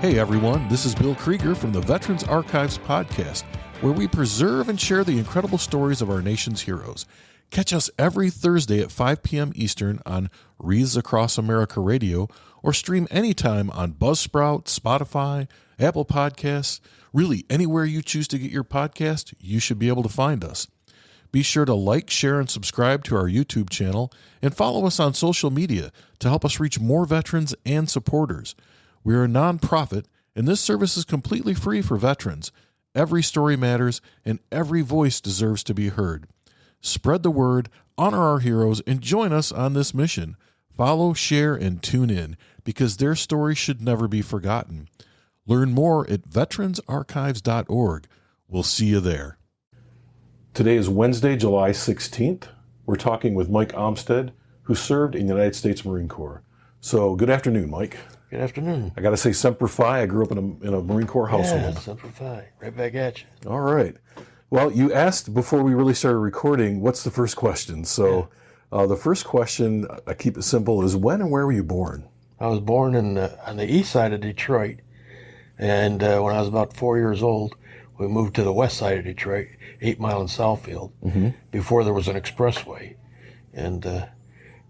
Hey everyone, this is Bill Krieger from the Veterans Archives podcast, where we preserve and share the incredible stories of our nation's heroes. Catch us every Thursday at 5 p.m. Eastern on Wreaths Across America Radio, or stream anytime on Buzzsprout, Spotify, Apple Podcasts. Really, anywhere you choose to get your podcast, you should be able to find us. Be sure to like, share, and subscribe to our YouTube channel, and follow us on social media to help us reach more veterans and supporters. We are a nonprofit, and this service is completely free for veterans. Every story matters, and every voice deserves to be heard. Spread the word, honor our heroes, and join us on this mission. Follow, share, and tune in, because their story should never be forgotten. Learn more at veteransarchives.org. We'll see you there. Today is Wednesday, July 16th. We're talking with Mike Omstead, who served in the United States Marine Corps. So, good afternoon, Mike. Good afternoon. I got to say Semper Fi. I grew up in a Marine Corps household. Yeah, Semper Fi. Right back at you. All right. Well, you asked before we really started recording, what's the first question? So the first question, I keep it simple, is when and where were you born? I was born on the east side of Detroit. And when I was about 4 years old, we moved to the west side of Detroit, 8 Mile in Southfield, before there was an expressway. And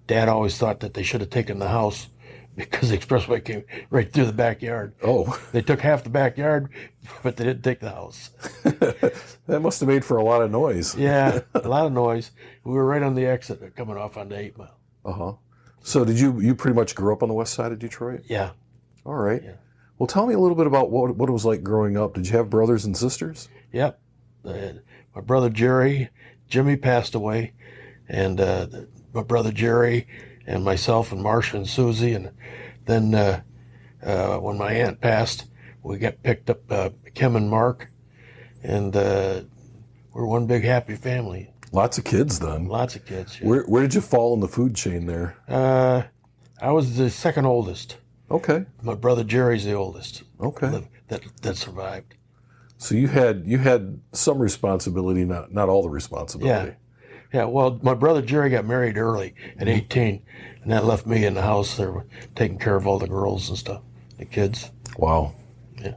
Dad always thought that they should have taken the house because the expressway came right through the backyard. Oh. They took half the backyard, but they didn't take the house. That must have made for a lot of noise. Yeah, a lot of noise. We were right on the exit coming off onto 8 Mile. Uh-huh. So did you pretty much grew up on the west side of Detroit? Yeah. All right. Yeah. Well, tell me a little bit about what it was like growing up. Did you have brothers and sisters? Yep. My brother Jimmy passed away, and my brother Jerry and myself and Marcia and Susie, and then when my aunt passed, we got picked up Kim and Mark, and we're one big happy family. Lots of kids then. Lots of kids. Yeah. Where did you fall in the food chain there? I was the second oldest. Okay. My brother Jerry's the oldest. Okay. That survived. So you had some responsibility, not all the responsibility. Yeah. Yeah, well, my brother Jerry got married early at 18, and that left me in the house there taking care of all the girls and stuff, the kids. Wow. Yeah,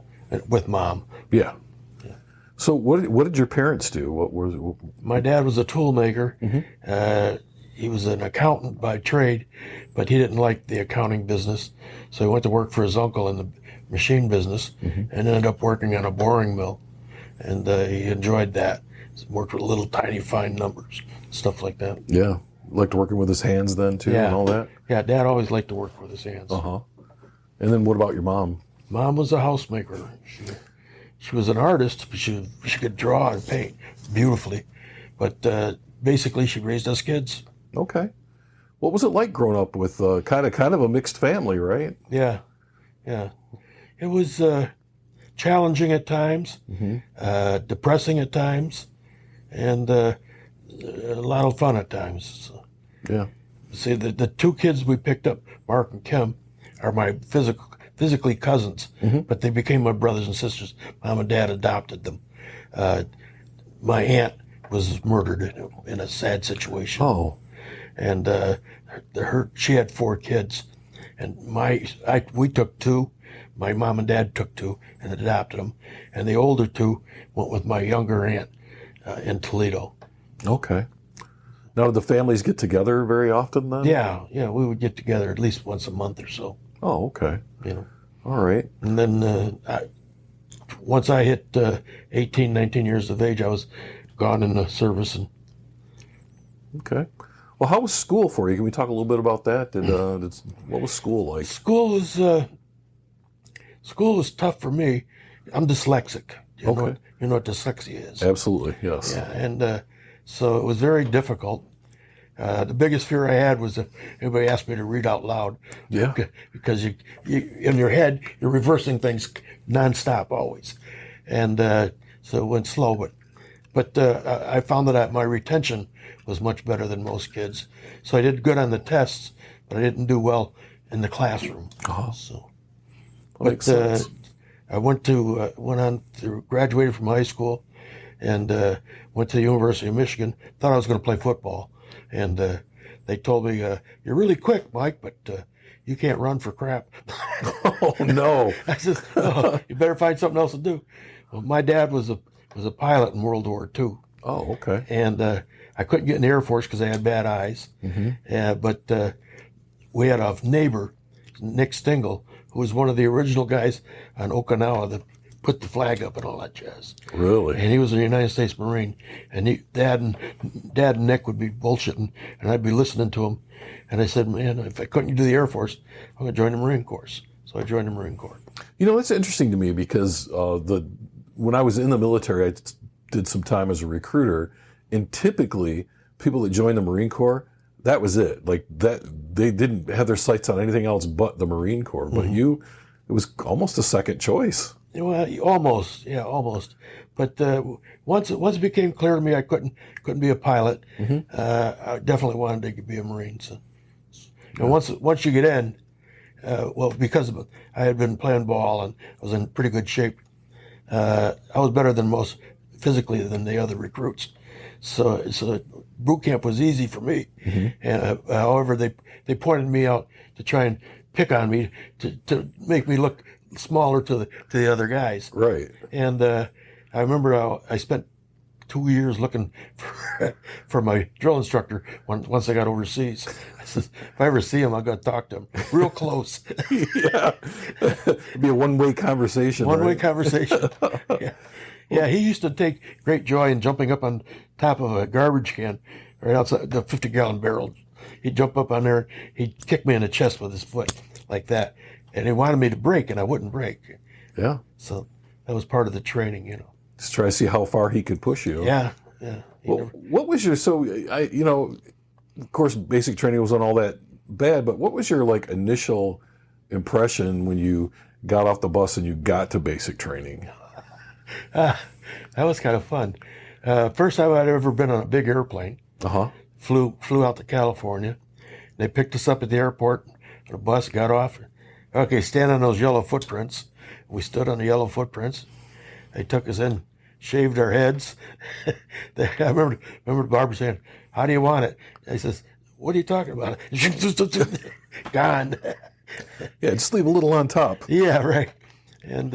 with Mom. Yeah. So what did your parents do? My dad was a tool maker. He was an accountant by trade, but he didn't like the accounting business, so he went to work for his uncle in the machine business and ended up working on a boring mill, and he enjoyed that. Worked with little tiny fine numbers, stuff like that. Yeah. Liked working with his hands then too, and all that? Yeah, Dad always liked to work with his hands. Uh-huh. And then what about your mom? Mom was a housemaker. She was an artist, but she could draw and paint beautifully. But basically, she raised us kids. Okay. What was it like growing up with kind of a mixed family, right? Yeah. It was challenging at times, depressing at times, and a lot of fun at times. So, yeah. See, the two kids we picked up, Mark and Kim, are my physically cousins, but they became my brothers and sisters. Mom and Dad adopted them. My aunt was murdered in a sad situation. Oh. And she had 4 kids, and we took 2. My mom and dad took 2 and adopted them, and the older 2 went with my younger aunt in Toledo. Okay. Now, did the families get together very often then? Yeah, we would get together at least once a month or so. Oh, okay. All right. And then once I hit 18, 19 years of age, I was gone in the service. Okay. Well, how was school for you? Can we talk a little bit about that? What was school like? School was tough for me. I'm dyslexic. You know what dyslexia is? Absolutely, yes. Yeah, and so it was very difficult. The biggest fear I had was if anybody asked me to read out loud. Yeah. Because you in your head, you're reversing things nonstop always. And so it went slow. But I found that my retention was much better than most kids. So I did good on the tests, but I didn't do well in the classroom. Uh-huh. So, makes sense. I went on to graduated from high school, and went to the University of Michigan. Thought I was going to play football, and they told me, "You're really quick, Mike, but you can't run for crap. Oh, no. I says, oh, you better find something else to do. Well, my dad was a pilot in World War II. Oh, okay. And I couldn't get in the Air Force because I had bad eyes. But we had a neighbor, Nick Stingle, who was one of the original guys on Okinawa that put the flag up and all that jazz. Really? And he was a United States Marine. And Dad and Nick would be bullshitting, and I'd be listening to him. And I said, man, if I couldn't do the Air Force, I'm going to join the Marine Corps. So I joined the Marine Corps. It's interesting to me because when I was in the military, I did some time as a recruiter, and typically people that joined the Marine Corps, that was it. Like that, they didn't have their sights on anything else but the Marine Corps. But it was almost a second choice. Well, almost, yeah, almost. But once it became clear to me I couldn't be a pilot, I definitely wanted to be a Marine. So, and once you get in, because I had been playing ball and I was in pretty good shape, I was better than most physically than the other recruits. So boot camp was easy for me. And however, they pointed me out to try and pick on me to make me look smaller to the other guys. Right. And I remember I spent 2 years looking for my drill instructor once I got overseas. I said, if I ever see him, I'm going to talk to him real close. Yeah. It'd be a one-way conversation. One-way right? conversation. Yeah. Yeah, he used to take great joy in jumping up on top of a garbage can right outside the 50-gallon barrel. He'd jump up on there. He'd kick me in the chest with his foot like that. And he wanted me to break, and I wouldn't break. Yeah. So that was part of the training, Just try to see how far he could push you. Yeah, yeah. Well, what was your, of course, basic training wasn't all that bad, but what was your, initial impression when you got off the bus and you got to basic training? That was kind of fun. First time I'd ever been on a big airplane. Flew out to California. They picked us up at the airport on a bus, got off. Okay, stand on those yellow footprints. We stood on the yellow footprints. They took us in, shaved our heads. I remember the barber saying, "How do you want it?" I says, "What are you talking about?" Gone. Yeah, just leave a little on top. Yeah, right. And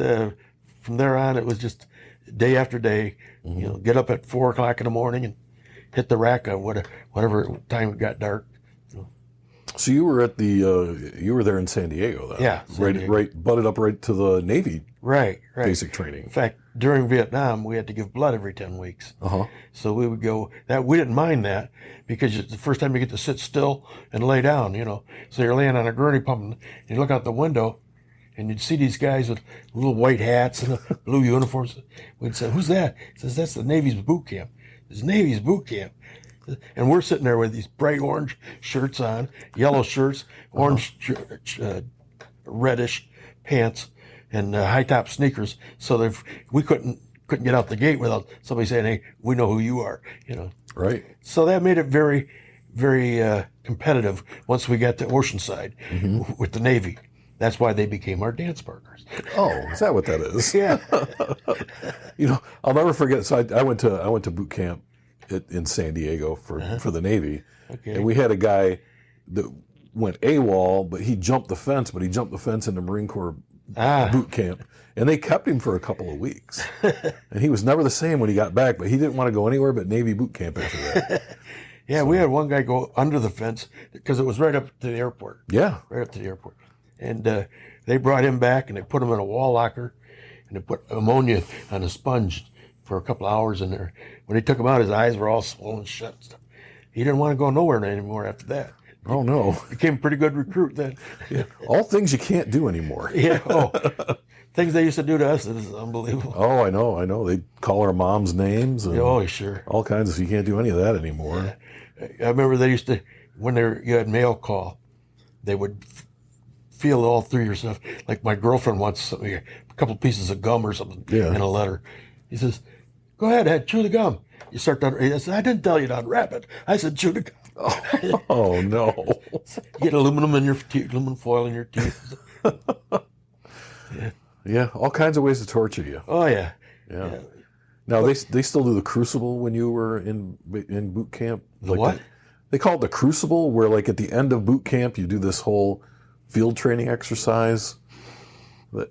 from there on, it was just day after day. Get up at 4 o'clock in the morning and hit the rack on whatever time it got dark. So you were at you were there in San Diego, then? Yeah, San Diego. Right, butted up right to the Navy. Right. Basic training. In fact, during Vietnam, we had to give blood every 10 weeks. So we would go. We didn't mind that because it's the first time you get to sit still and lay down. So you're laying on a gurney pumping, and you look out the window, and you'd see these guys with little white hats and blue uniforms. We'd say, "Who's that?" He says, "That's the Navy's boot camp." It's Navy's boot camp. And we're sitting there with these bright orange shirts on, yellow shirts, orange, reddish pants, and high-top sneakers. So we couldn't get out the gate without somebody saying, "Hey, we know who you are." Right. So that made it very, very competitive once we got to Oceanside with the Navy. That's why they became our dance partners. Oh, is that what that is? Yeah. I'll never forget. So I went to boot camp in San Diego for the Navy, and we had a guy that went AWOL, but he jumped the fence. But he jumped the fence in the Marine Corps boot camp, and they kept him for a couple of weeks. And he was never the same when he got back. But he didn't want to go anywhere but Navy boot camp after that. Yeah, so we had one guy go under the fence because it was right up to the airport. Yeah, right up to the airport. And they brought him back, and they put him in a wall locker, and they put ammonia on a sponge for a couple of hours in there. When they took him out, his eyes were all swollen shut and stuff. He didn't want to go nowhere anymore after that. Oh, no. Became a pretty good recruit then. Yeah. All things you can't do anymore. Yeah. Oh, things they used to do to us, it is unbelievable. Oh, I know. They'd call our moms names. And oh, sure. All kinds of, you can't do any of that anymore. Yeah. I remember they used to, when you had mail call, they would feel all through your stuff. Like my girlfriend wants a couple pieces of gum or something in a letter. He says, "Go ahead, chew the gum." You start to, I said, "I didn't tell you to unwrap it. I said, chew the gum." Oh no. You get aluminum in your teeth, aluminum foil in your teeth. Yeah, all kinds of ways to torture you. Oh, yeah. Now, they still do the crucible when you were in boot camp? The what? They call it the crucible, where at the end of boot camp, you do this whole field training exercise? We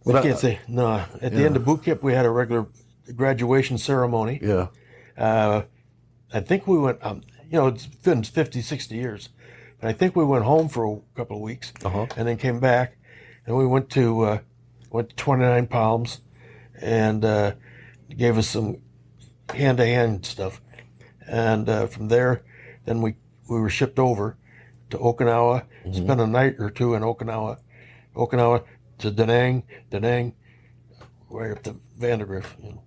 can't say no. At the end of boot camp, we had a regular graduation ceremony. Yeah. I think we went. It's been 50, 60 years, but I think we went home for a couple of weeks, and then came back, and we went to 29 Palms, and gave us some hand-to-hand stuff, and from there, then we were shipped over to Okinawa, spent a night or two in Okinawa to Da Nang, right up to Vandergrift.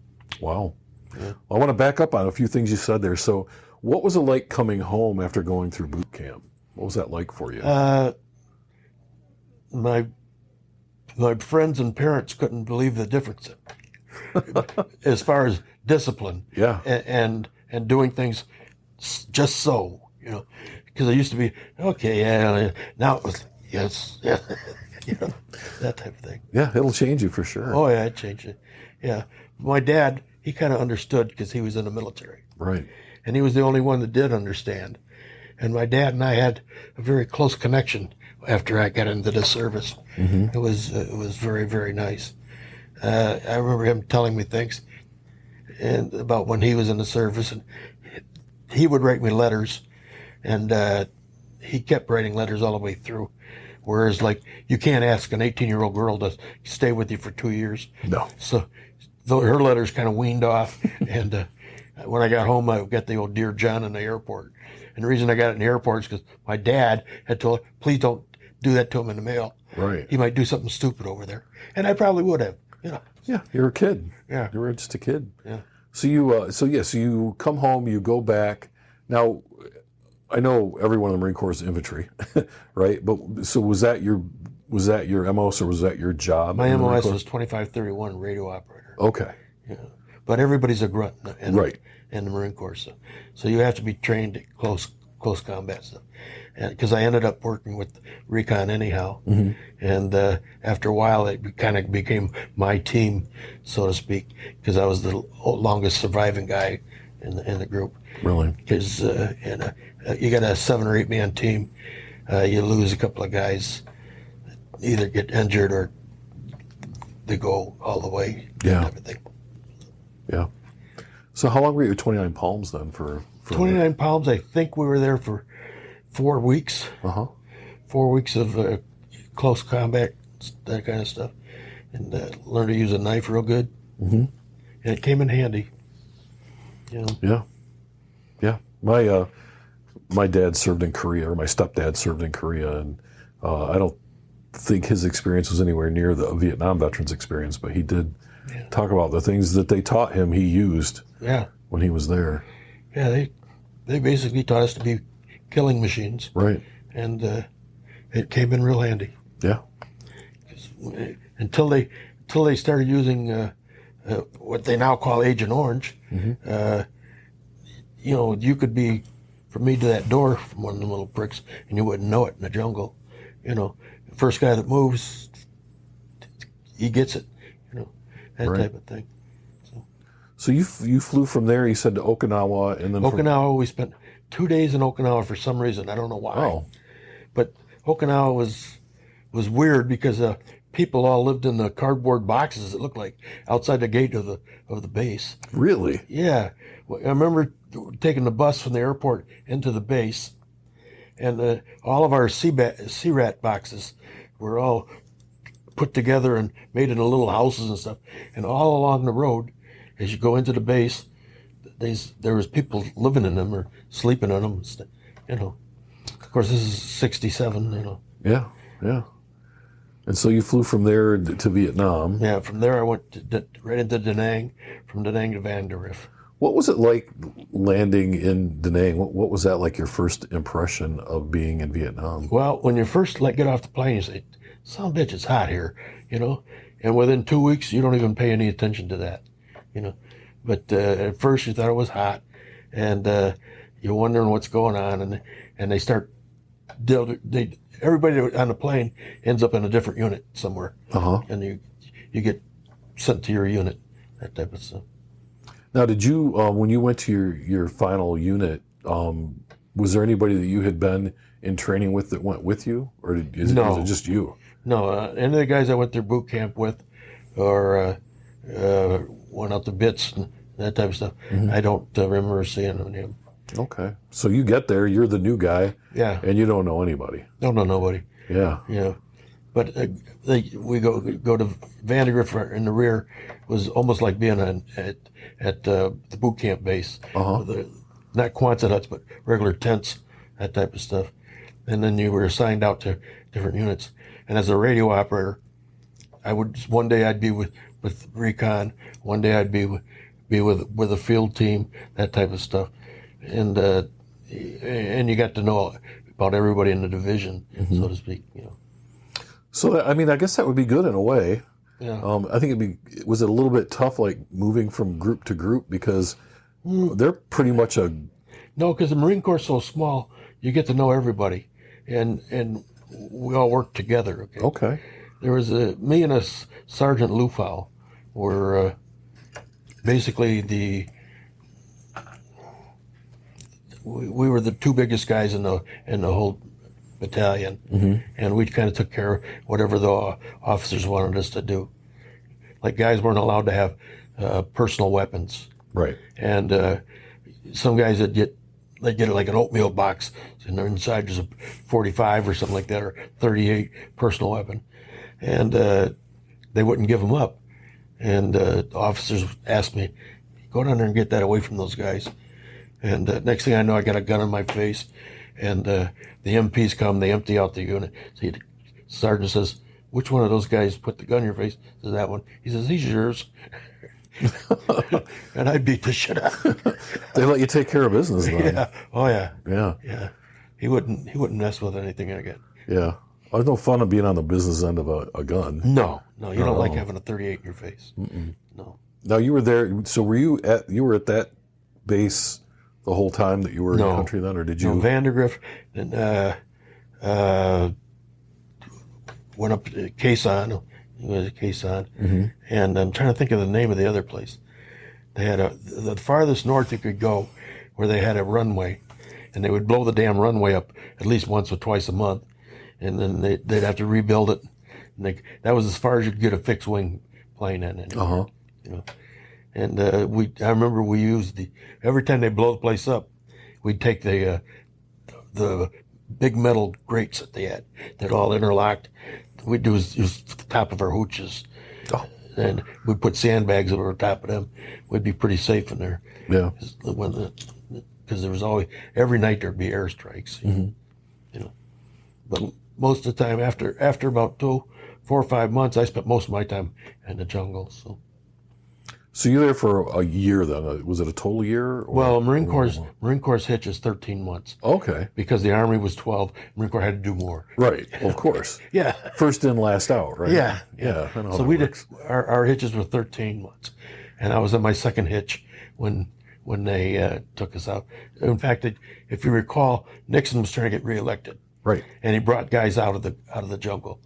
Wow. Yeah. Well, I want to back up on a few things you said there. So, what was it like coming home after going through boot camp? What was that like for you? My friends and parents couldn't believe the difference as far as discipline. Yeah. And doing things just so, because I used to be now it was yes, that type of thing. Yeah, it'll change you for sure. Oh yeah, it changed it. Yeah, my dad, he kind of understood because he was in the military. Right. And he was the only one that did understand. And my dad and I had a very close connection after I got into the service. It was very, very nice. I remember him telling me things and about when he was in the service, and he would write me letters, and he kept writing letters all the way through. Whereas, like, you can't ask an 18-year-old girl to stay with you for 2 years. No. So her letters kind of weaned off, and when I got home, I got the old Dear John in the airport. And the reason I got it in the airport is because my dad had told, please don't do that to him in the mail. Right. He might do something stupid over there. And I probably would have, Yeah, you're a kid. Yeah. You were just a kid. Yeah. So you come home, you go back. Now, I know everyone in the Marine Corps is infantry, right? But so was that your MOS or was that your job? My MOS was 2531 radio operator. Okay. Yeah. But everybody's a grunt in the Marine Corps, so you have to be trained at close combat stuff. And because I ended up working with recon anyhow, and after a while it kind of became my team, so to speak, because I was the longest surviving guy in the group. Really? Because you got a 7 or 8 man team, you lose a couple of guys, either get injured or they go all the way. Yeah. Type of thing. Yeah. So how long were you at 29 Palms then for 29 Palms, I think we were there for 4 weeks. 4 weeks of close combat, that kind of stuff. And learned to use a knife real good. And it came in handy. Yeah. Yeah. My dad served in Korea, or my stepdad served in Korea, and I don't think his experience was anywhere near the Vietnam veterans' experience, but he did talk about the things that they taught him he used when he was there. Yeah, they basically taught us to be killing machines. Right. And it came in real handy. Yeah. Until they started using what they now call Agent Orange, you could be from me to that door from one of the little pricks, and you wouldn't know it in the jungle. The first guy that moves, he gets it. That type of thing. So you flew from there, you said, to Okinawa, and then Okinawa, we spent 2 days in Okinawa for some reason. I don't know why. Oh. But Okinawa was weird because people all lived in the cardboard boxes, it looked like, outside the gate of the base. Really? Yeah. I remember taking the bus from the airport into the base, and all of our CRAT boxes were all put together and made into little houses and stuff. And all along the road, as you go into the base, there was people living in them or sleeping in them. Of course, this is 1967. Yeah, yeah. And so you flew from there to Vietnam. Yeah, from there I went right into Da Nang, from Da Nang to Vandergrift. What was it like landing in Da Nang? What was that like, your first impression of being in Vietnam? Well, when you first get off the plane, you say, son of a bitch, it's hot here, And within 2 weeks, you don't even pay any attention to that, But at first you thought it was hot, and you're wondering what's going on, and they start, everybody on the plane ends up in a different unit somewhere, and you get sent to your unit, that type of stuff. Now, did you, when you went to your final unit, Was there anybody that you had been in training with that went with you, or was it just you? No, any of the guys I went through boot camp with, or went out to bits and that type of stuff, I don't remember seeing them. Okay, so you get there, you're the new guy, Yeah, and you don't know anybody. don't know nobody. Yeah, Yeah, but we go to Vandergrift in the rear. Was almost like being at the boot camp base. Not Quonset huts, but regular tents, that type of stuff. And then you were assigned out to different units. And as a radio operator, one day I'd be with recon, one day I'd be with a field team, that type of stuff. And you got to know about everybody in the division, so to speak. So I guess that would be good in a way. Yeah. I think was it a little bit tough, like moving from group to group, because they're pretty much No, because the Marine Corps is so small, you get to know everybody, and we all work together. Okay. There was me and a Sergeant Lufau were basically we were the two biggest guys in the whole battalion, and we kind of took care of whatever the officers wanted us to do. Like, guys weren't allowed to have personal weapons, right, and some guys that get like an oatmeal box, and they're inside there's a 45 or something like that, or 38 personal weapon, and they wouldn't give them up. And officers asked me, go down there and get that away from those guys. And next thing I know, I got a gun in my face, and the MPs come, they empty out the unit. So the sergeant says, which one of those guys put the gun in your face? I says, that one. He says, he's yours. And I beat the shit out of him. They let you take care of business then. Yeah. Oh, yeah. Yeah. Yeah. He wouldn't mess with anything again. Yeah. There's no fun of being on the business end of a gun. No, you don't like having a 38 in your face. No. Now, you were there, so you were at that base the whole time that you were in the country then, or did you? No, Vandergrift, and went up to Quezon. It was Quezon. And I'm trying to think of the name of the other place. They had the farthest north you could go, where they had a runway, and they would blow the damn runway up at least once or twice a month, and then they'd have to rebuild it. And that was as far as you could get a fixed wing plane in. And I remember we used every time they blow the place up, we'd take the big metal grates that they had that all interlocked. We'd use the top of our hooches, and we'd put sandbags over the top of them. We'd be pretty safe in there. Yeah. Because there was always, every night there'd be airstrikes. But most of the time, after about 4 or 5 months, I spent most of my time in the jungle. So you're there for a year then? Was it a total year? Well, Marine Corps hitch is 13 months. Okay. Because the Army was 12, Marine Corps had to do more. Right. Well, of course. Yeah. First in, last out, right? Yeah. So we did our hitches were 13 months, and I was in my second hitch when they took us out. In fact, if you recall, Nixon was trying to get reelected. Right. And he brought guys out of the jungle.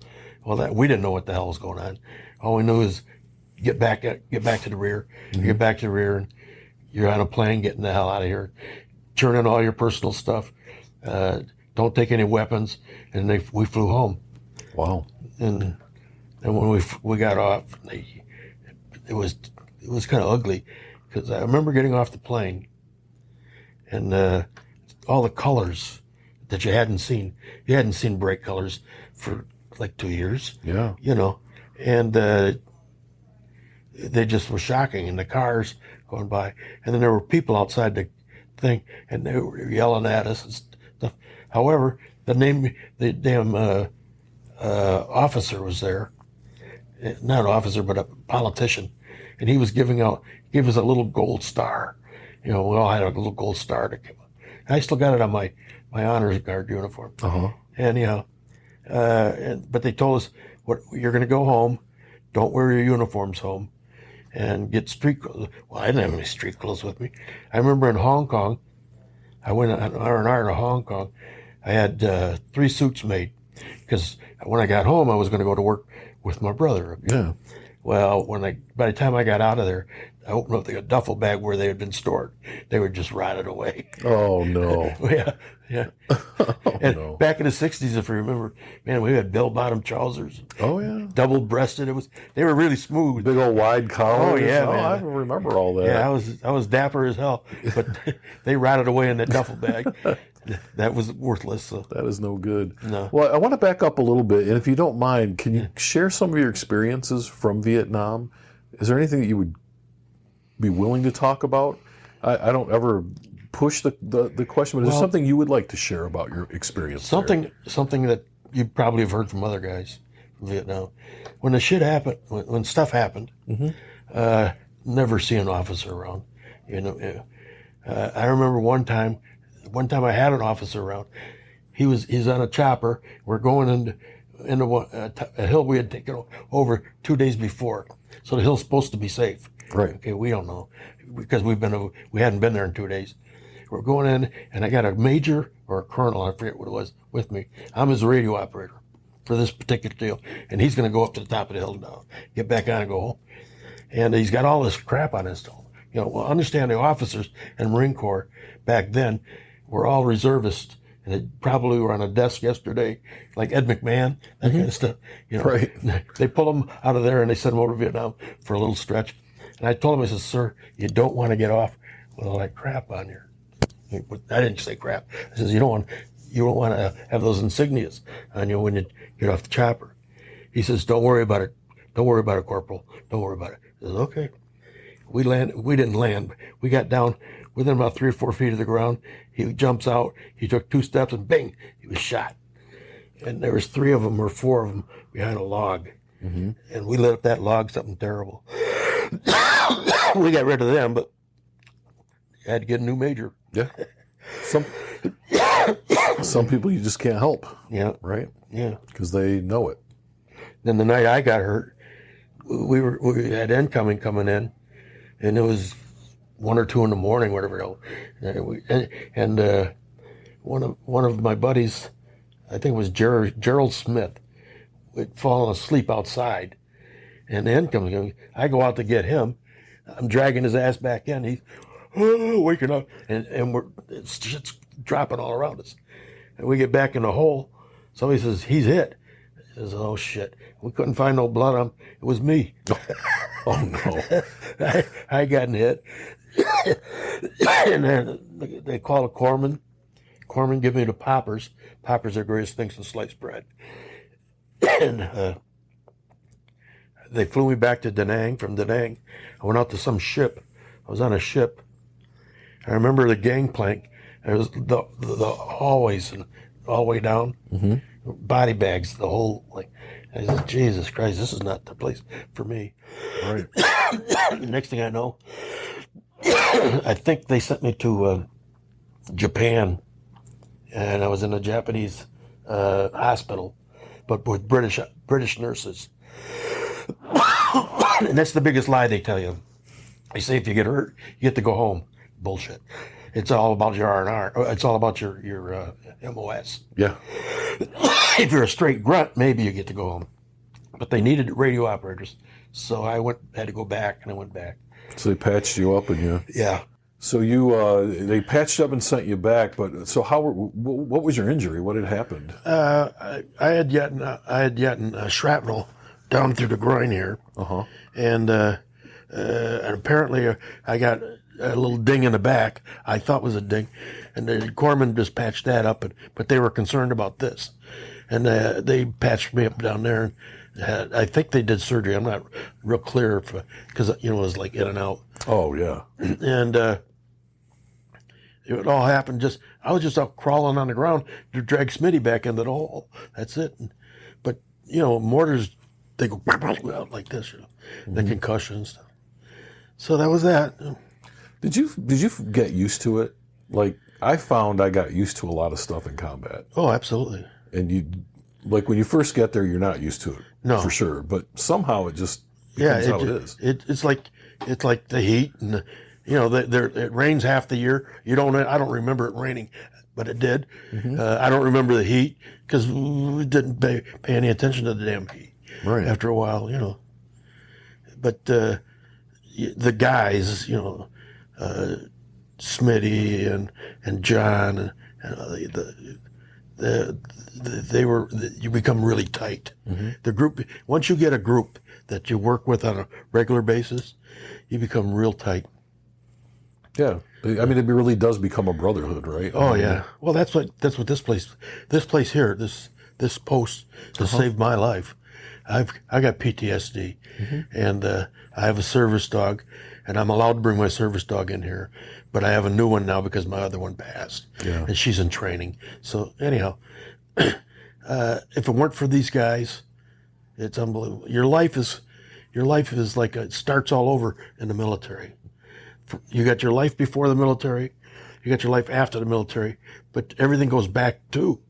Well, we didn't know what the hell was going on. All we knew is get back to the rear. You get back to the rear, and you're on a plane getting the hell out of here. Turn in all your personal stuff. Don't take any weapons. And we flew home. Wow. And when we got off, it was kind of ugly, because I remember getting off the plane, and all the colors that you hadn't seen. You hadn't seen bright colors for like 2 years. Yeah. And they just were shocking, and the cars going by, and then there were people outside the thing, and they were yelling at us and stuff. However, the damn officer was there, not an officer, but a politician, and he was gave us a little gold star. We all had a little gold star to give. I still got it on my honors guard uniform. Anyhow, but they told us, you're going to go home, don't wear your uniforms home, and get street clothes. Well, I didn't have any street clothes with me. I remember in Hong Kong, I went on R&R to Hong Kong. I had 3 suits made, because when I got home, I was going to go to work with my brother. Yeah. Well, by the time I got out of there, I opened up the duffel bag where they had been stored. They were just rotted away. Oh, no. Yeah. Oh, And no. back in the 60s, if you remember, man, we had bell-bottom trousers. Oh, yeah. Double-breasted. They were really smooth. Big old wide collars. Oh, yeah, man. I remember all that. Yeah, I was dapper as hell, but they rotted away in that duffel bag. That was worthless. So. That is no good. No. Well, I want to back up a little bit, and if you don't mind, can you share some of your experiences from Vietnam? Is there anything that you would be willing to talk about? I don't ever push the question, but is there something you would like to share about your experience? Something that you probably have heard from other guys from Vietnam. When the shit happened, when stuff happened, never see an officer around. You know, I remember one time I had an officer around. He's on a chopper. We're going into a hill we had taken over 2 days before, so the hill's supposed to be safe. Right. Okay, we don't know because we hadn't been there in 2 days. We're going in, and I got a major or a colonel, I forget what it was, with me. I'm his radio operator for this particular deal, and he's going to go up to the top of the hill now, get back on and go home. And he's got all this crap on his toe. You know, well, understand the officers and Marine Corps back then were all reservists, and they probably were on a desk yesterday, like Ed McMahon, that kind of stuff. You know, Right. They pull them out of there and they send them over to Vietnam for a little stretch. And I told him, I said, sir, you don't want to get off with all that crap on you. I didn't say crap. I says, you don't want to have those insignias on you when you get off the chopper. He says, don't worry about it. Don't worry about it, Corporal. Don't worry about it. I says, okay. We didn't land. We got down within about 3 or 4 feet of the ground. He jumps out. He took 2 steps and bing, he was shot. And there was 3 of them or 4 of them behind a log. Mm-hmm. And we lit up that log, something terrible. We got rid of them, but had to get a new major. Yeah. Some people you just can't help. Yeah. Right? Yeah. Because they know it. Then the night I got hurt, we had incoming coming in, and it was 1 or 2 in the morning, whatever else. And one of my buddies, I think it was Gerald Smith, had fallen asleep outside, and the incoming, I go out to get him. I'm dragging his ass back in. He's waking up, and shit's dropping all around us. And we get back in the hole. Somebody says, he's hit. He says, oh, shit. We couldn't find no blood on him. It was me. Oh, no. I got hit. And then they call a corpsman. Corpsman give me the poppers. Poppers are the greatest things since sliced bread. And they flew me back to Da Nang. From Da Nang, I went out to some ship. I was on a ship. I remember the gangplank. There was the hallways and all the way down. Mm-hmm. Body bags, the whole, like, I said, Jesus Christ, this is not the place for me. Right. Next thing I know, I think they sent me to Japan, and I was in a Japanese hospital, but with British nurses. And that's the biggest lie they tell you. They say if you get hurt, you get to go home. Bullshit. It's all about your R&R. It's all about your MOS. Yeah. If you're a straight grunt, maybe you get to go home. But they needed radio operators, so I had to go back, and I went back. So they patched you up, and you. Yeah. So they patched up and sent you back. But so what was your injury? What had happened? I had gotten shrapnel down through the groin here, and apparently I got a little ding in the back. I thought was a ding, and the corpsman just patched that up. But they were concerned about this, and they patched me up down there. And I think they did surgery. I'm not real clear because it was like in and out. Oh yeah. And it all happened I was just out crawling on the ground to drag Smitty back into the hole. That's it. But mortars, they go out like this. The concussion and stuff. So that was that. Did you get used to it? Like, I found I got used to a lot of stuff in combat. Oh, absolutely. And when you first get there, you're not used to it. No. For sure. But somehow it just becomes how it is. It's like the heat and it rains half the year. I don't remember it raining, but it did. Mm-hmm. I don't remember the heat because we didn't pay any attention to the damn heat. Right. After a while, But the guys, Smitty and John, you become really tight. Mm-hmm. The group, once you get a group that you work with on a regular basis, you become real tight. Yeah, I mean, it really does become a brotherhood, right? Oh yeah. Well, that's what this place here, this post has saved my life. I got PTSD, and I have a service dog, and I'm allowed to bring my service dog in here, but I have a new one now because my other one passed, and she's in training. So anyhow, if it weren't for these guys, it's unbelievable. Your life is like it starts all over in the military. You got your life before the military, you got your life after the military, but everything goes back to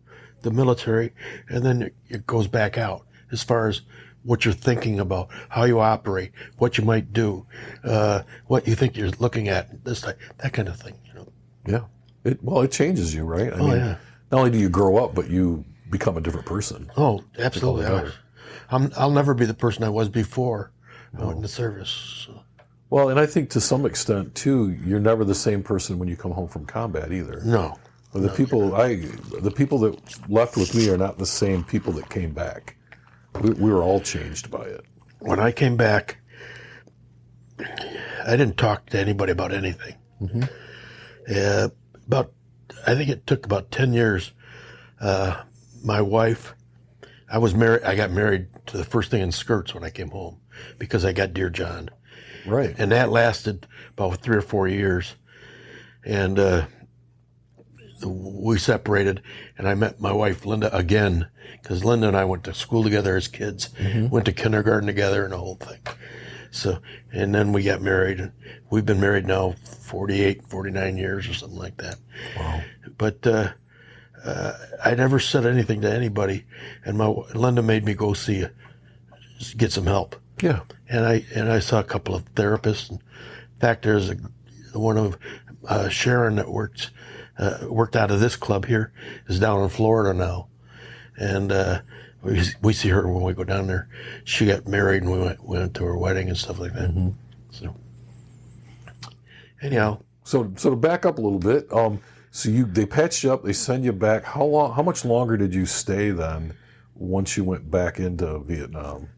the military, and then it goes back out as far as what you're thinking about, how you operate, what you might do, what you think you're looking at, that kind of thing. Yeah. It changes you, right? I mean, yeah. Not only do you grow up, but you become a different person. Oh, absolutely. I'll never be the person I was before I went into service. So. Well, and I think to some extent too, you're never the same person when you come home from combat either. No. The people that left with me are not the same people that came back. We were all changed by it. When I came back, I didn't talk to anybody about anything. I think it took about 10 years. My wife, I got married to the first thing in skirts when I came home because I got Dear John. Right. And that lasted about 3 or 4 years. And we separated, and I met my wife, Linda, again, because Linda and I went to school together as kids, went to kindergarten together and the whole thing. So, and then we got married, and we've been married now 49 years or something like that. Wow. But I never said anything to anybody, and Linda made me go get some help. Yeah. And I saw a couple of therapists. In fact, there's one of Sharon that worked out of this club here, is down in Florida now, and we see her when we go down there. She got married, and we went to her wedding and stuff like that. So anyhow, so to back up a little bit, so they patched you up, they send you back. How much longer did you stay then once you went back into Vietnam?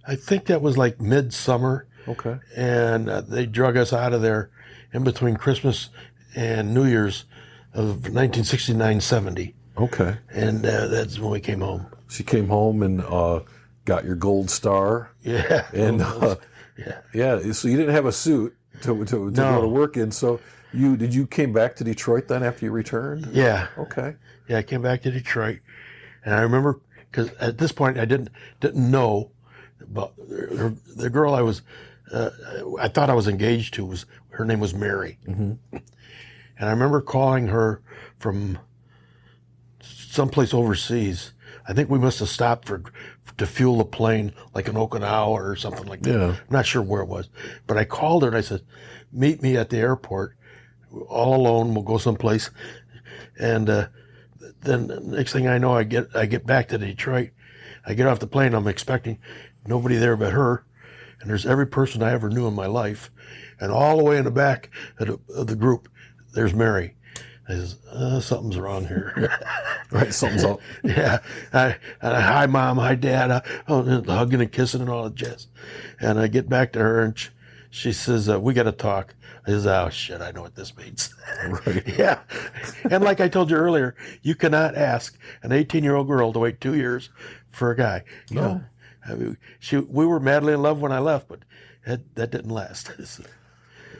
I think that was like midsummer. Okay. And they drug us out of there in between Christmas and New Year's of 1969-70. Okay. And that's when we came home. She came home and got your gold star. Yeah. And yeah. So you didn't have a suit to go to work in. So you came back to Detroit then after you returned? Yeah. Okay. Yeah, I came back to Detroit, and I remember because at this point I didn't know about the girl I thought I was engaged to. Her name was Mary, and I remember calling her from someplace overseas. I think we must have stopped to fuel the plane, like in Okinawa or something like that. Yeah. I'm not sure where it was, but I called her and I said, "Meet me at the airport, all alone. We'll go someplace." And then the next thing I know, I get back to Detroit. I get off the plane. I'm expecting nobody there but her, and there's every person I ever knew in my life, and all the way in the back of the group, there's Mary. I says, something's wrong here. Right, something's up. Yeah. Hi, Mom. Hi, Dad. Hugging and kissing and all the jazz. And I get back to her, and she says, we got to talk. I says, oh, shit, I know what this means. Right. Yeah. And like I told you earlier, you cannot ask an 18-year-old girl to wait 2 years for a guy. You know? I mean, we were madly in love when I left, but that didn't last.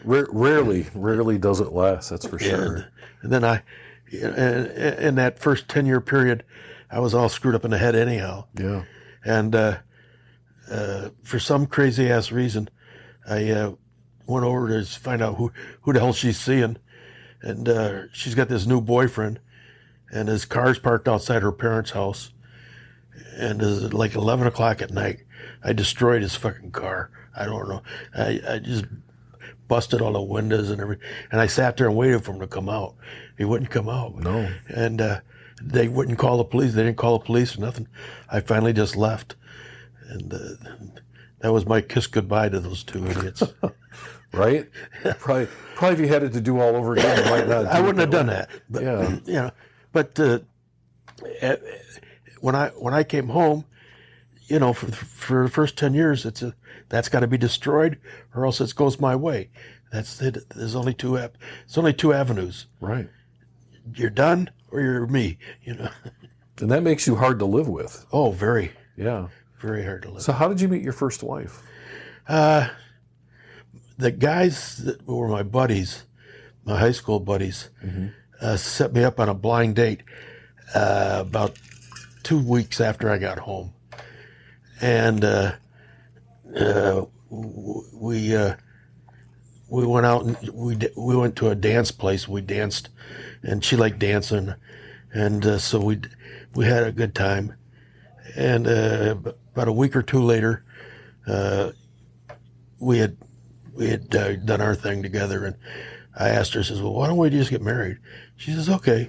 Rarely does it last, that's for sure. And then in that first 10-year period, I was all screwed up in the head anyhow. Yeah. And for some crazy ass reason, I went over to find out who the hell she's seeing. And she's got this new boyfriend, and his car's parked outside her parents' house. And it's like 11 o'clock at night. I destroyed his fucking car. I don't know. I just busted all the windows and everything. And I sat there and waited for him to come out. He wouldn't come out. No. And they wouldn't call the police. They didn't call the police or nothing. I finally just left. And that was my kiss goodbye to those two idiots. Right? Probably if you had it to do all over again, you might not. I wouldn't have done that. But, Yeah. But when I came home, for the first 10 years, that's got to be destroyed, or else it goes my way. That's it. There's only two avenues. Right. You're done, or you're me. And that makes you hard to live with. Oh, very, Yeah. very hard to live. So how did you meet your first wife? The guys that were my buddies, my high school buddies, set me up on a blind date about 2 weeks after I got home, and we went out and we went to a dance place. We danced, and she liked dancing, and so we had a good time. And about a week or two later, we had done our thing together, and I asked her, I says, well, why don't we just get married? She says, okay.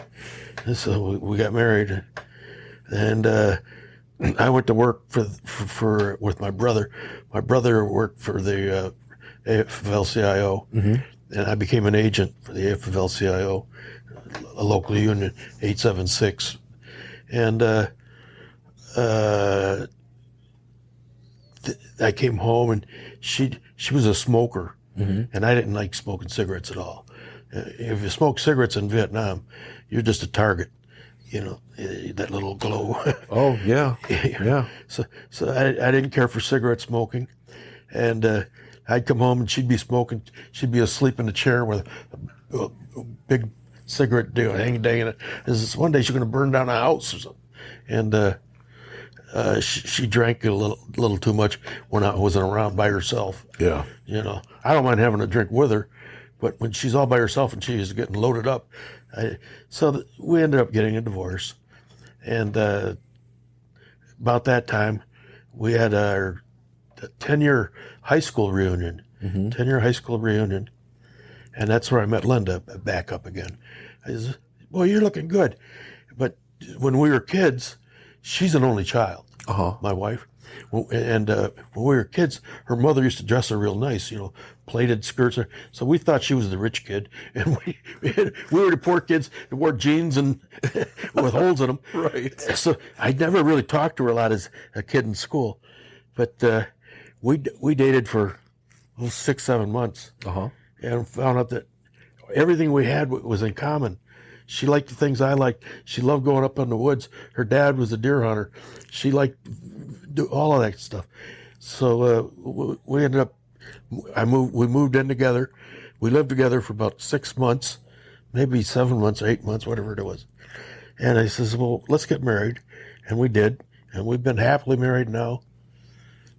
And so we got married, and I went to work for with my brother. My brother worked for the AFL-CIO, and I became an agent for the AFL-CIO, a local union, 876. And I came home, and she was a smoker, and I didn't like smoking cigarettes at all. If you smoke cigarettes in Vietnam, you're just a target, that little glow. Oh, yeah. Yeah. So I didn't care for cigarette smoking, and I'd come home and she'd be smoking. She'd be asleep in the chair with a big cigarette hanging in it. One day she's going to burn down a house or something, and she drank a little too much when I wasn't around by herself. Yeah. I don't mind having a drink with her, but when she's all by herself and she's getting loaded up, we ended up getting a divorce. And about that time, we had our 10-year high school reunion. 10-year high school reunion, and that's where I met Linda back up again. I said, "Well, you're looking good," but when we were kids. She's an only child, my wife. And when we were kids, her mother used to dress her real nice, plaited skirts. So we thought she was the rich kid. And we were the poor kids that wore jeans and with holes in them. Right. So I never really talked to her a lot as a kid in school. But we dated for 6-7 months and found out that everything we had was in common. She liked the things I liked. She loved going up in the woods. Her dad was a deer hunter. She liked all of that stuff. So we ended up. We moved in together. We lived together for about 6 months, maybe 7 months, 8 months, whatever it was. And I says, "Well, let's get married," and we did. And we've been happily married now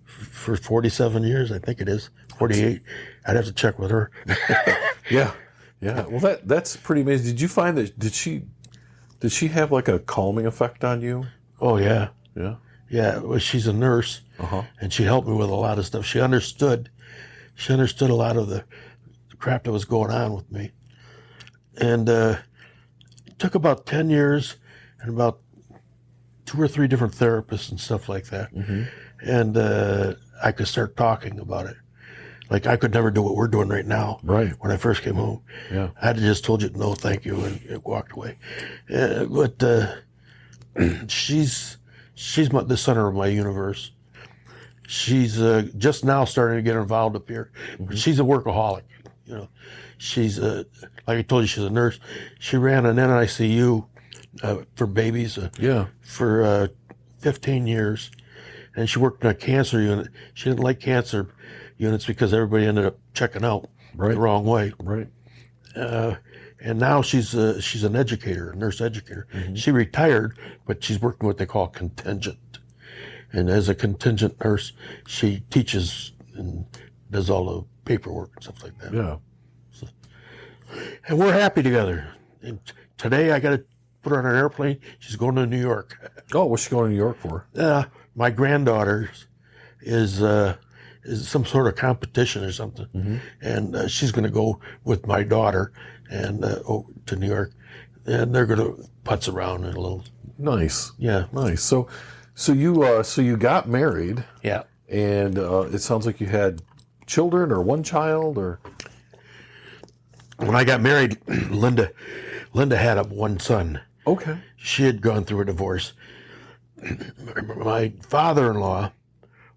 for 47 years. I think it is 48. I'd have to check with her. Yeah. Yeah, well, that's pretty amazing. Did you find that? Did she have like a calming effect on you? Oh yeah, Yeah. yeah. Well, she's a nurse, and she helped me with a lot of stuff. She understood a lot of the crap that was going on with me, and it took about 10 years and about 2 or 3 different therapists and stuff like that, and I could start talking about it. Like, I could never do what we're doing right now. Right. When I first came home. Yeah. I'd have just told you no, thank you, and walked away. But she's the center of my universe. She's just now starting to get involved up here. She's a workaholic. She's like I told you, she's a nurse. She ran an NICU for babies. For 15 years, and she worked in a cancer unit. She didn't like cancer units because everybody ended up checking out the wrong way. Right. And now she's an educator, a nurse educator. She retired, but she's working what they call contingent. And as a contingent nurse, she teaches and does all the paperwork and stuff like that. Yeah. And we're happy together. And today I got to put her on an airplane. She's going to New York. Oh, what's she going to New York for? My granddaughter is some sort of competition or something, and she's going to go with my daughter and to New York, and they're going to putz around in a little. Nice. Yeah. Nice. So you got married. Yeah. And it sounds like you had children or one child or... When I got married, Linda had one son. Okay. She had gone through a divorce. My father-in-law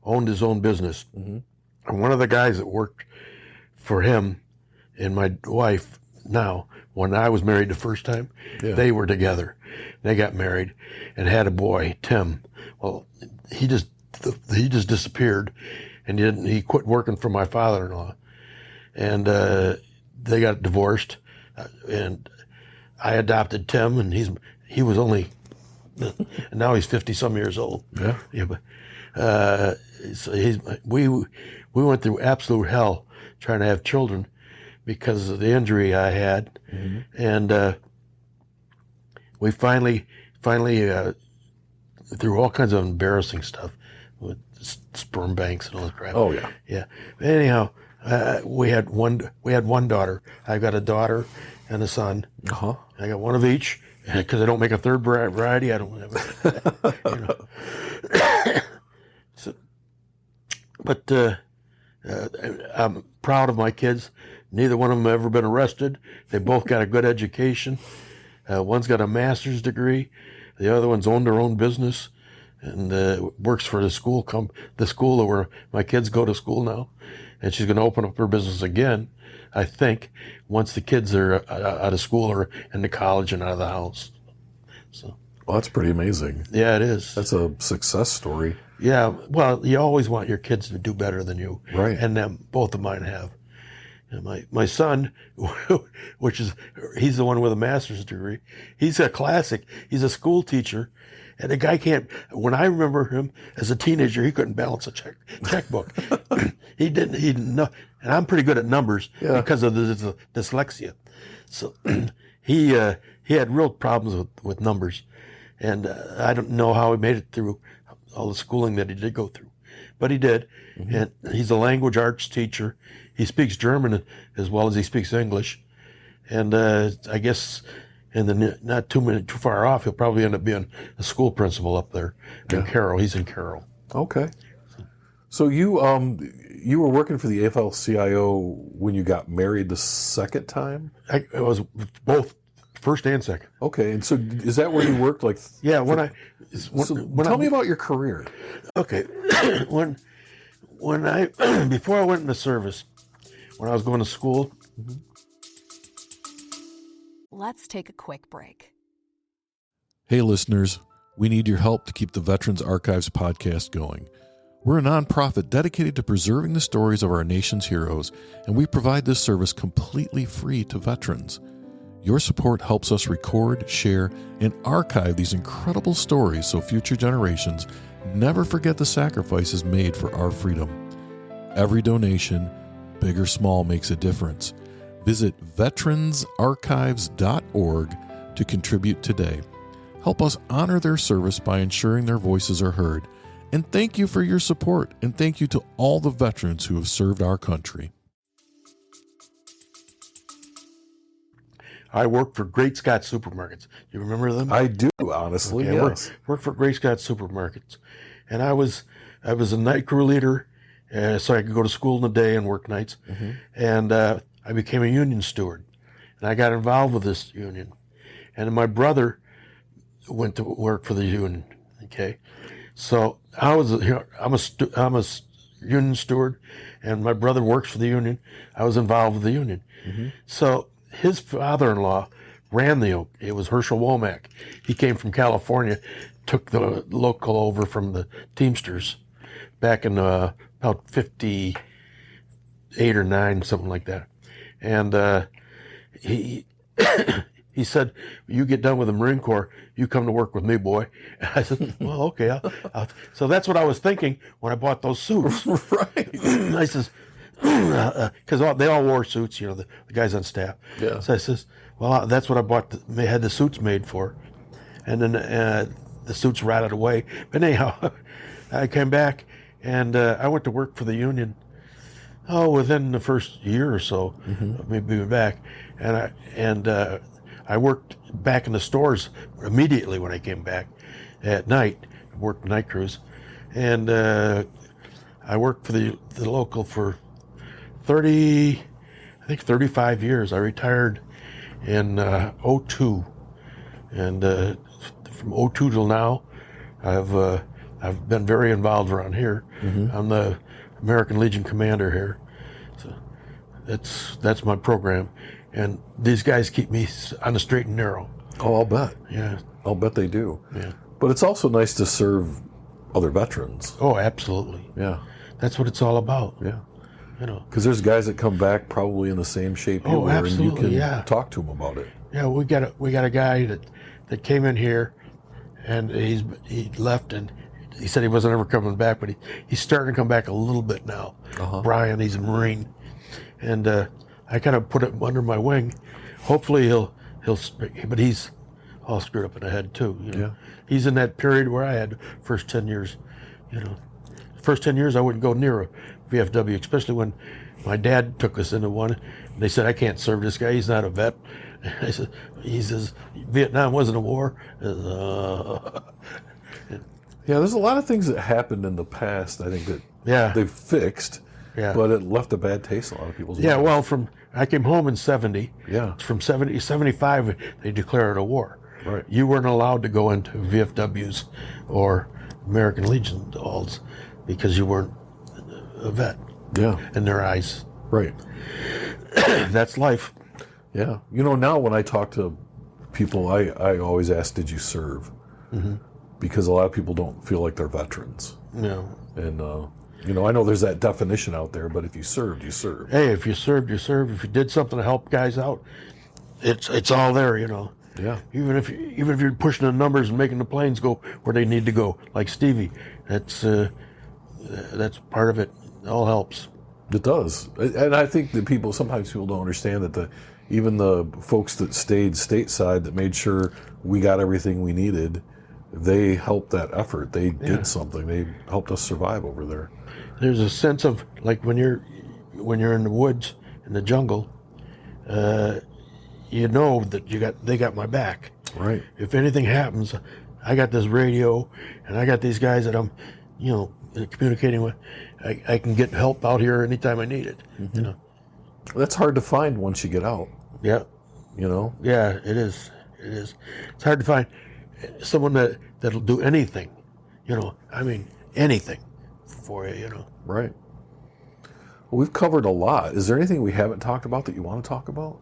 owned his own business. Mm-hmm. And one of the guys that worked for him and my wife now, when I was married the first time, they were together. They got married and had a boy, Tim. Well, he just disappeared, and he quit working for my father-in-law. And they got divorced, and I adopted Tim, and he was only, and now he's 50-some years old. Yeah. But so we went through absolute hell trying to have children because of the injury I had, and we finally through all kinds of embarrassing stuff with sperm banks and all that crap. Oh yeah. Yeah. Anyhow, we had one daughter. I got a daughter and a son. Uh-huh. I got one of each because I don't make a third variety. I don't have it. So, but I'm proud of my kids. Neither one of them have ever been arrested. They both got a good education. One's got a master's degree. The other one's owned their own business and works for the school where my kids go to school now. And she's going to open up her business again, I think, once the kids are out of school or into college and out of the house. So, well, that's pretty amazing. Yeah, it is. That's a success story. Yeah, well, you always want your kids to do better than you. Right. And both of mine have. And my son, he's the one with a master's degree, he's a classic. He's a school teacher. And the guy when I remember him as a teenager, he couldn't balance a checkbook. He didn't know. And I'm pretty good at numbers because of the dyslexia. So he had real problems with numbers. And I don't know how he made it through all the schooling that he did go through. But he did. Mm-hmm. And he's a language arts teacher. He speaks German as well as he speaks English. And I guess not too far off, he'll probably end up being a school principal up there in Carroll. He's in Carroll. Okay. So you were working for the AFL-CIO when you got married the second time? I was both first and second. Okay, and so is that where you worked? Yeah. Tell me about your career. Okay, before I went into service, when I was going to school. Let's take a quick break. Hey, listeners, we need your help to keep the Veterans Archives podcast going. We're a nonprofit dedicated to preserving the stories of our nation's heroes, and we provide this service completely free to veterans. Your support helps us record, share, and archive these incredible stories so future generations never forget the sacrifices made for our freedom. Every donation, big or small, makes a difference. Visit veteransarchives.org to contribute today. Help us honor their service by ensuring their voices are heard. And thank you for your support, and thank you to all the veterans who have served our country. I worked for Great Scott Supermarkets. You remember them? I do, honestly, okay, yes. Worked for Great Scott Supermarkets. And I was a night crew leader, so I could go to school in the day and work nights. Mm-hmm. And I became a union steward. And I got involved with this union. And my brother went to work for the union, okay? So I'm a union steward, and my brother works for the union. I was involved with the union. Mm-hmm. So his father-in-law ran it was Herschel Womack. He came from California, took the local over from the Teamsters back in about 58 or 9, something like that. And he he said, "You get done with the Marine Corps, you come to work with me, boy." And I said, "Well, okay." So that's what I was thinking when I bought those suits. Right. I says, because they all wore suits, the guys on staff. Yeah. So I says, "Well, that's what I bought. Had the suits made for." And then the suits rotted away. But anyhow, I came back and I went to work for the union. Within the first year or so, of me being back, and I worked back in the stores immediately when I came back at night. I worked night crews, and I worked for the local for 35 years. I retired in '02, and from '02 till now, I've been very involved around here. I'm the American Legion commander here, so that's my program, and these guys keep me on the straight and narrow. Oh, I'll bet. Yeah, I'll bet they do. yeah. But it's also nice to serve other veterans. Oh, absolutely. Yeah. That's what it's all about. Yeah. You know. Because there's guys that come back probably in the same shape you Oh, were, absolutely, and you can yeah. talk to them about it. Yeah, we got a guy that came in here, and he left, and he said he wasn't ever coming back, but he's starting to come back a little bit now. Brian, he's a Marine, and I kind of put him under my wing. Hopefully he'll but he's all screwed up in the head too. You know? Yeah. He's in that period where I had first 10 years. You know, first 10 years I wouldn't go near a VFW, especially when my dad took us into one. And they said, I can't serve this guy. He's not a vet. He says, Vietnam wasn't a war. Yeah, there's a lot of things that happened in the past, I think, that they've fixed, but it left a bad taste in a lot of people's minds. Well, I came home in 70. Yeah. From 75, they declared a war. Right. You weren't allowed to go into VFWs or American Legion halls because you weren't a vet. Yeah. In their eyes. Right. That's life. Yeah. You know, now when I talk to people, I always ask, did you serve? Because a lot of people don't feel like they're veterans. Yeah. And, you know, I know there's that definition out there, but if you served, you served. Hey, if you served, you served. If you did something to help guys out, it's all there, you know. Yeah. Even if you're pushing the numbers and making the planes go where they need to go, like Stevie, that's part of it. It all helps. It does. And I think that sometimes people don't understand that even the folks that stayed stateside that made sure we got everything we needed, they helped that effort. They did something. They helped us survive over there. There's a sense of, like, when you're in the woods, in the jungle, you know that they got my back. Right. If anything happens, I got this radio, and I got these guys that I'm, communicating with. I can get help out here anytime I need it. You know. That's hard to find once you get out. Yeah. You know. Yeah, it is. It is. It's hard to find someone that'll do anything. You know. I mean, anything for you. You know. Right. Well, we've covered a lot. Is there anything we haven't talked about that you want to talk about?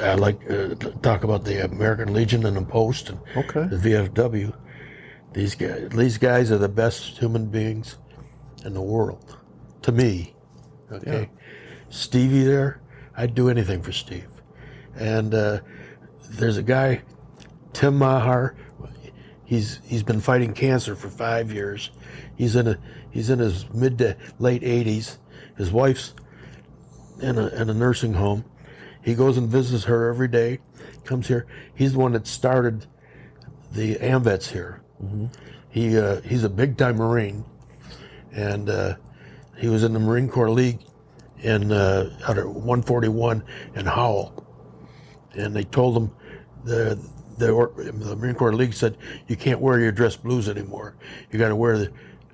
I'd like to talk about the American Legion and the Post and the VFW. These guys are the best human beings in the world, to me. Okay, Yeah. Stevie there, I'd do anything for Steve. And there's a guy, Tim Mahar. He's been fighting cancer for 5 years. He's in his mid to late 80s. His wife's in a nursing home. He goes and visits her every day. Comes here. He's the one that started the AMVETS here. He's a big time Marine, and he was in the Marine Corps League in out at 141 in Howell, and they told him the Marine Corps League said you can't wear your dress blues anymore. You got to wear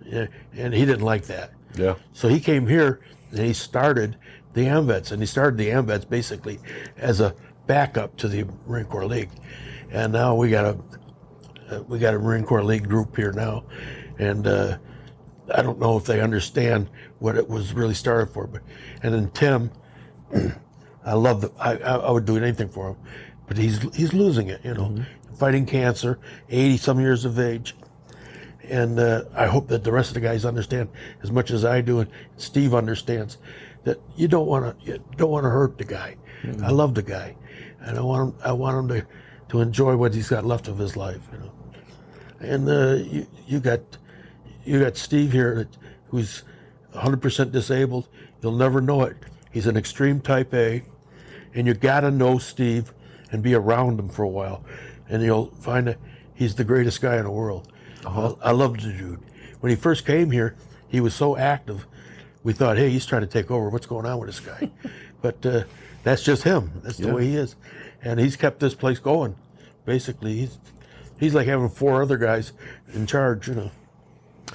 and he didn't like that. Yeah. So he came here and he started the AMVETS, and he started the AMVETS basically as a backup to the Marine Corps League, and now we got a Marine Corps League group here now, and I don't know if they understand what it was really started for. And then Tim, I would do anything for him, but he's losing it, fighting cancer, 80 some years of age, and I hope that the rest of the guys understand as much as I do, and Steve understands that you don't want to hurt the guy. I love the guy, and I want him to enjoy what he's got left of his life, And you got Steve here who's 100% disabled. You'll never know it. He's an extreme type A, and you got to know Steve and be around him for a while, and you'll find that he's the greatest guy in the world. I loved the dude. When he first came here, he was so active. We thought, hey, he's trying to take over. What's going on with this guy? But that's just him. That's the way he is, and he's kept this place going. Basically, he's like having 4 other guys in charge,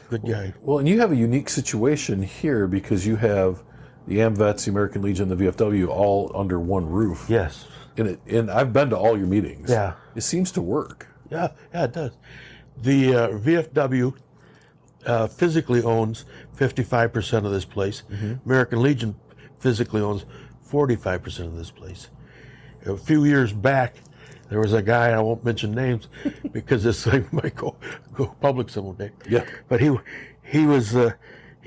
Good guy. Well, and you have a unique situation here because you have the AMVETS, the American Legion, the VFW all under one roof. Yes. And I've been to all your meetings. Yeah. It seems to work. Yeah, it does. The VFW physically owns 55% of this place. American Legion physically owns 45% of this place. A few years back, there was a guy, I won't mention names because this thing might go public someday. Yeah. But he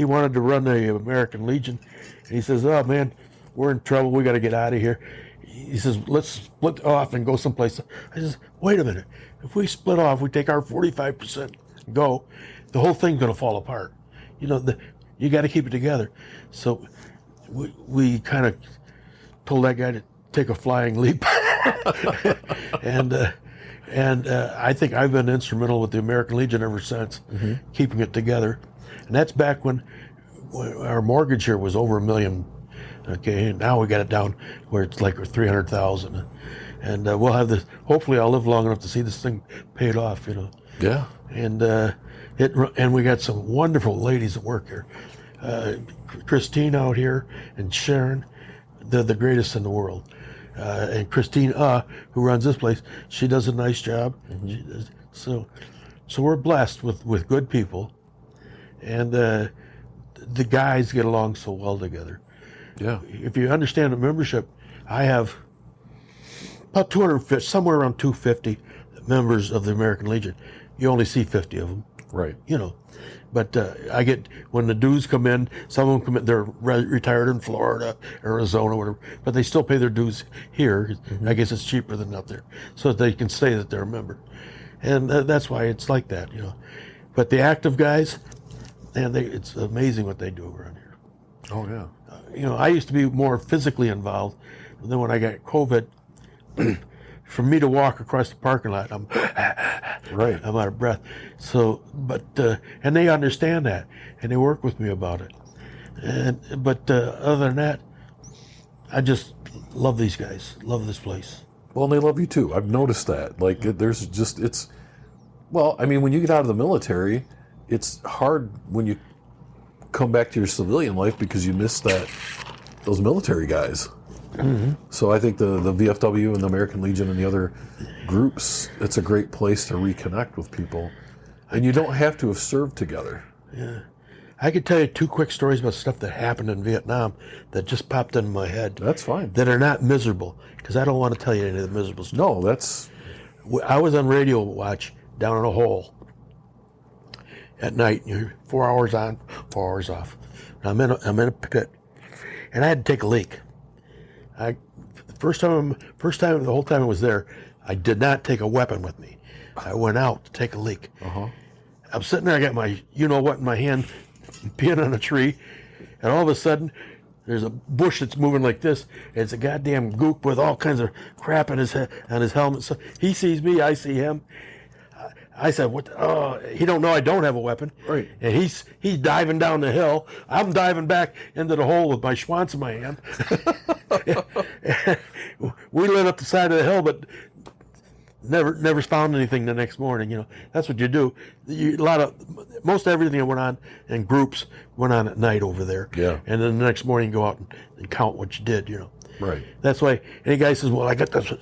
wanted to run the American Legion. And he says, "Oh man, we're in trouble. We got to get out of here." He says, "Let's split off and go someplace." I says, "Wait a minute. If we split off, we take our 45% and go, the whole thing's going to fall apart. You know, you got to keep it together." So we kind of told that guy to take a flying leap. and I think I've been instrumental with the American Legion ever since, keeping it together. And that's back when our mortgage here was over $1 million. Okay, and now we got it down where it's like 300,000, and we'll have this. Hopefully, I'll live long enough to see this thing paid off. You know. Yeah. And we got some wonderful ladies that work here. Christine out here and Sharon, they're the greatest in the world. And Christine, who runs this place, she does a nice job. So we're blessed with good people, and the guys get along so well together. Yeah. If you understand the membership, I have about 250, somewhere around 250 members of the American Legion. You only see 50 of them. Right. You know, but I get, when the dues come in, some of them come in, they're retired in Florida, Arizona, whatever, but they still pay their dues here. I guess it's cheaper than out there, so that they can say that they're a member. And that's why it's like that, you know. But the active guys, man, it's amazing what they do around here. Oh, yeah. You know, I used to be more physically involved, and then when I got COVID, for me to walk across the parking lot, I'm out of breath. So, but and they understand that, and they work with me about it. But other than that, I just love these guys, love this place. Well, and they love you too. I've noticed that. Like, there's just, well, I mean, when you get out of the military, it's hard when you come back to your civilian life because you miss those military guys. So I think the VFW and the American Legion and the other groups, it's a great place to reconnect with people. And you don't have to have served together. Yeah. I could tell you 2 quick stories about stuff that happened in Vietnam that just popped into my head. That's fine. That are not miserable, because I don't want to tell you any of the miserable stuff. No, that's... I was on radio watch down in a hole at night. 4 hours on, 4 hours off. I'm in a pit, and I had to take a leak. The first time the whole time I was there, I did not take a weapon with me. I went out to take a leak. I'm sitting there, I got my you-know-what in my hand, peeing on a tree, and all of a sudden, there's a bush that's moving like this, and it's a goddamn gook with all kinds of crap on his head, on his helmet. So he sees me, I see him. I said, "What? He don't know I don't have a weapon." Right. And he's diving down the hill. I'm diving back into the hole with my schwanz in my hand. We lit up the side of the hill, but never found anything the next morning. You know, that's what you do. Most everything that went on in groups went on at night over there. Yeah. And then the next morning, go out and count what you did. You know. Right. That's why any guy says, "Well, I got this."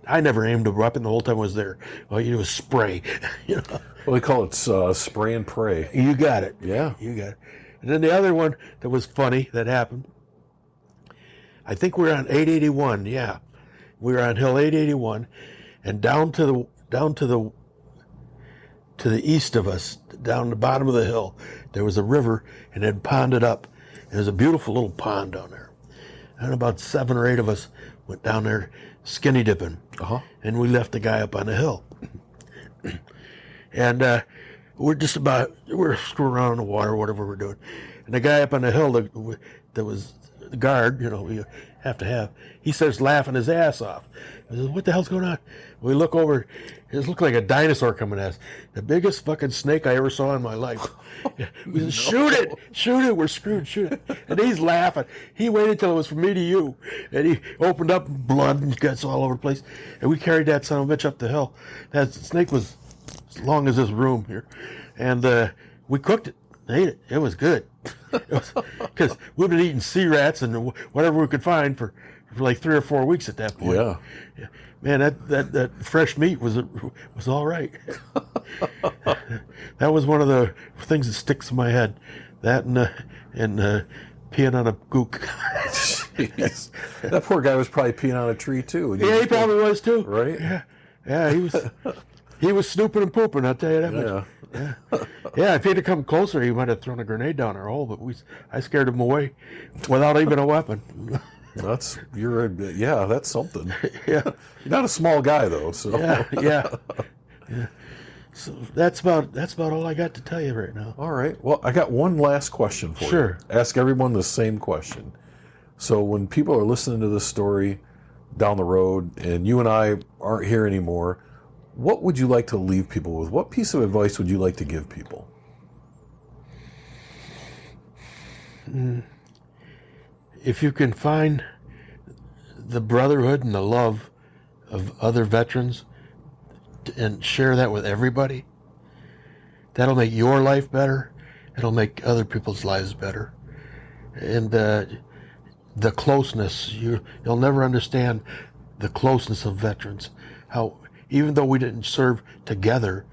I never aimed a weapon the whole time I was there. All you do is spray. You know. Well, they call it spray and pray. You got it. Yeah. You got it. And then the other one that was funny that happened, I think we were on 881. Yeah, we were on Hill 881, and down to the east of us, down the bottom of the hill, there was a river, and it had ponded up. And there's a beautiful little pond down there. And about 7 or 8 of us went down there skinny dipping. And we left the guy up on the hill. And we're screwing around in the water, whatever we're doing. And the guy up on the hill that was the guard, you know, we have to have, he starts laughing his ass off. I says, "What the hell's going on?" We look over, it looked like a dinosaur coming at us. The biggest fucking snake I ever saw in my life. We said, "Shoot it, we're screwed, shoot it." And he's laughing. He waited till it was from me to you. And he opened up, blood and guts all over the place. And we carried that son of a bitch up the hill. That snake was as long as this room here. And we cooked it, ate it. It was good. Because we've been eating sea rats and whatever we could find for like 3 or 4 weeks at that point. Yeah. Man, that fresh meat was all right. That was one of the things that sticks in my head. That and peeing on a gook. Jeez. That poor guy was probably peeing on a tree too. Yeah, he probably was too. Right? Yeah, he was snooping and pooping, I'll tell you that much. Yeah, if he'd have come closer, he might have thrown a grenade down our hole, but I scared him away without even a weapon. That's something. Yeah. You're not a small guy though, so Yeah. So that's about all I got to tell you right now. All right. Well, I got one last question for you. Sure. Ask everyone the same question. So when people are listening to this story down the road and you and I aren't here anymore, what would you like to leave people with? What piece of advice would you like to give people? If you can find the brotherhood and the love of other veterans and share that with everybody, that'll make your life better. It'll make other people's lives better. And the closeness, you'll never understand the closeness of veterans. How even though we didn't serve together,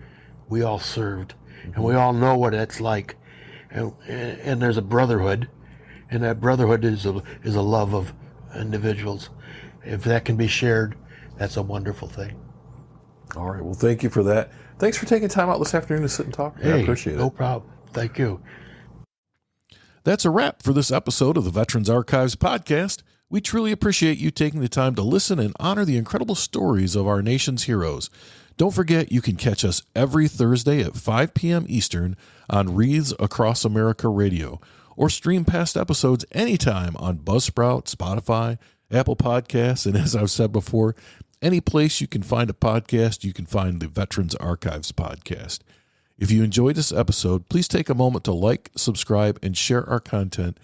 we all served. Mm-hmm. And we all know what it's like. And there's a brotherhood. And that brotherhood is a love of individuals. If that can be shared, that's a wonderful thing. All right. Well, thank you for that. Thanks for taking time out this afternoon to sit and talk. Hey, I appreciate it. No problem. Thank you. That's a wrap for this episode of the Veterans Archives podcast. We truly appreciate you taking the time to listen and honor the incredible stories of our nation's heroes. Don't forget, you can catch us every Thursday at 5 p.m. Eastern on Wreaths Across America Radio, or stream past episodes anytime on Buzzsprout, Spotify, Apple Podcasts, and as I've said before, any place you can find a podcast, you can find the Veterans Archives podcast. If you enjoyed this episode, please take a moment to like, subscribe, and share our content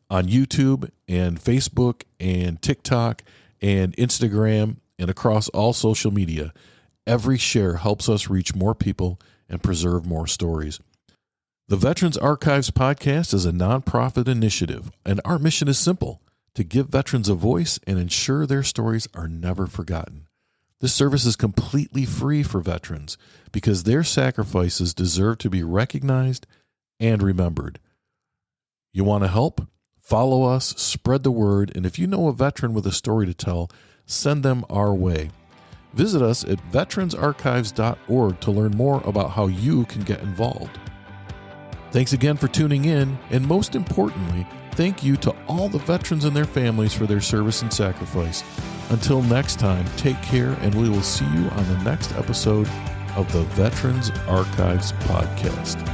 on YouTube and Facebook and TikTok and Instagram and across all social media. Every share helps us reach more people and preserve more stories. The Veterans Archives podcast is a nonprofit initiative, and our mission is simple: to give veterans a voice and ensure their stories are never forgotten. This service is completely free for veterans because their sacrifices deserve to be recognized and remembered. You want to help? Follow us, spread the word, and if you know a veteran with a story to tell, send them our way. Visit us at veteransarchives.org to learn more about how you can get involved. Thanks again for tuning in, and most importantly, thank you to all the veterans and their families for their service and sacrifice. Until next time, take care, and we will see you on the next episode of the Veterans Archives podcast.